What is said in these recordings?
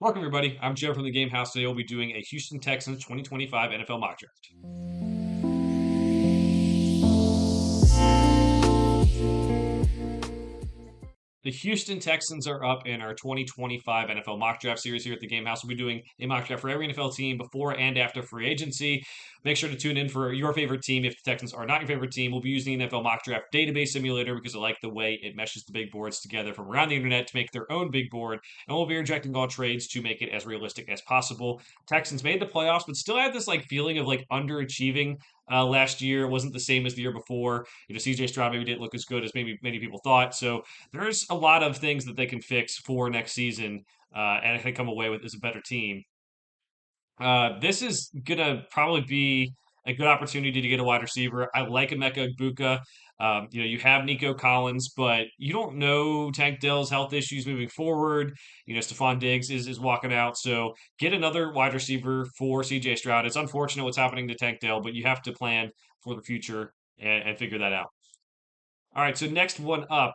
Welcome, everybody. I'm Joe from the Game House. Today we'll be doing a Houston Texans 2025 NFL mock draft. The Houston Texans are up in our 2025 NFL mock draft series here at the Game House. We'll be doing a mock draft for every NFL team before and after free agency. Make sure to tune in for your favorite team. If the Texans are not your favorite team, we'll be using the NFL mock draft database simulator because I like the way it meshes the big boards together from around the internet to make their own big board. And we'll be rejecting all trades to make it as realistic as possible. Texans made the playoffs, but still had this feeling of underachieving last year. It wasn't the same as the year before. CJ Stroud maybe didn't look as good as maybe many people thought. So there's a lot of things that they can fix for next season, and I think come away with as a better team. This is gonna probably be a good opportunity to get a wide receiver. I like Emeka Egbuka. You have Nico Collins, but you don't know Tank Dell's health issues moving forward. Stephon Diggs is walking out, so get another wide receiver for CJ Stroud. It's unfortunate what's happening to Tank Dell, but you have to plan for the future and figure that out. All right, so next one up.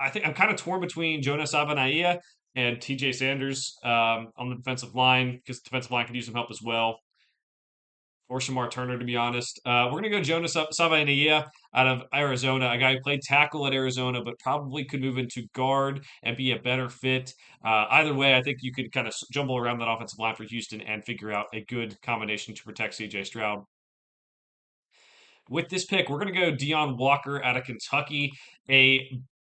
I think I'm kind of torn between Jonas Savanaia and TJ Sanders on the defensive line because the defensive line could use some help as well. Or Shamar Turner, to be honest. We're going to go Jonas Savanaia out of Arizona, a guy who played tackle at Arizona, but probably could move into guard and be a better fit. Either way, I think you could kind of jumble around that offensive line for Houston and figure out a good combination to protect CJ Stroud. With this pick, we're going to go Dion Walker out of Kentucky, a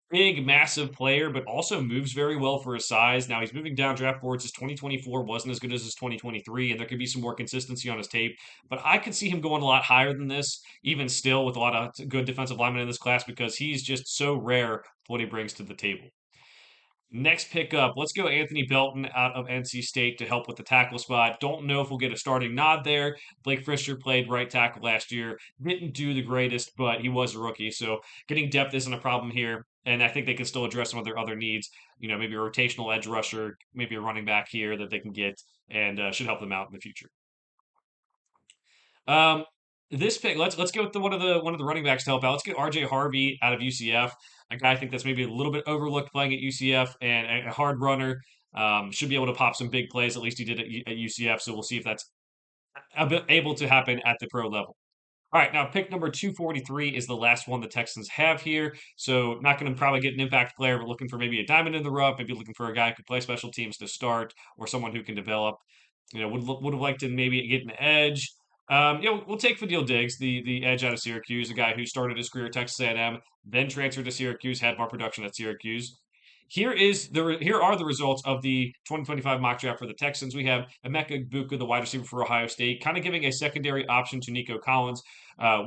big, massive player, but also moves very well for his size. Now he's moving down draft boards. His 2024 wasn't as good as his 2023, and there could be some more consistency on his tape. But I could see him going a lot higher than this, even still, with a lot of good defensive linemen in this class, because he's just so rare for what he brings to the table. Next pickup, let's go Anthony Belton out of NC State to help with the tackle spot. Don't know if we'll get a starting nod there. Blake Fisher played right tackle last year. Didn't do the greatest, but he was a rookie. So getting depth isn't a problem here. And I think they can still address some of their other needs. Maybe a rotational edge rusher, maybe a running back here that they can get and should help them out in the future. Um, this pick, let's go with one of the running backs to help out. Let's get RJ Harvey out of UCF, a guy I think that's maybe a little bit overlooked playing at UCF and a hard runner. Should be able to pop some big plays. At least he did at UCF. So we'll see if that's able to happen at the pro level. All right, now pick number 243 is the last one the Texans have here. So not going to probably get an impact player, but looking for maybe a diamond in the rough, maybe looking for a guy who could play special teams to start or someone who can develop. Would have liked to maybe get an edge. We'll take Fadil Diggs, the edge out of Syracuse, a guy who started his career at Texas A&M, then transferred to Syracuse, had more production at Syracuse. Here are the results of the 2025 mock draft for the Texans. We have Emeka Egbuka, the wide receiver for Ohio State, kind of giving a secondary option to Nico Collins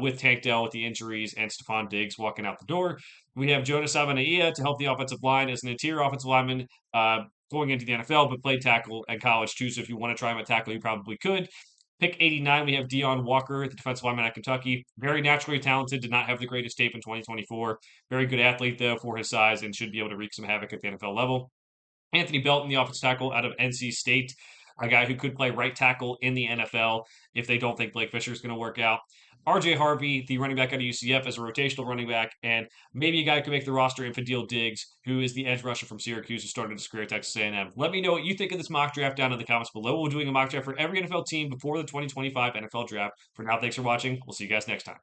with Tank Dell with the injuries and Stephon Diggs walking out the door. We have Jonas Savanaia to help the offensive line as an interior offensive lineman going into the NFL, but played tackle at college too. So if you want to try him at tackle, you probably could. Pick 89, we have Dion Walker, the defensive lineman at Kentucky. Very naturally talented, did not have the greatest tape in 2024. Very good athlete, though, for his size and should be able to wreak some havoc at the NFL level. Anthony Belton, the offensive tackle out of NC State, a guy who could play right tackle in the NFL if they don't think Blake Fisher is going to work out. RJ Harvey, the running back out of UCF, as a rotational running back, and maybe a guy who could make the roster in Fadil Diggs, who is the edge rusher from Syracuse who started his career at Texas A&M. Let me know what you think of this mock draft down in the comments below. We're doing a mock draft for every NFL team before the 2025 NFL draft. For now, thanks for watching. We'll see you guys next time.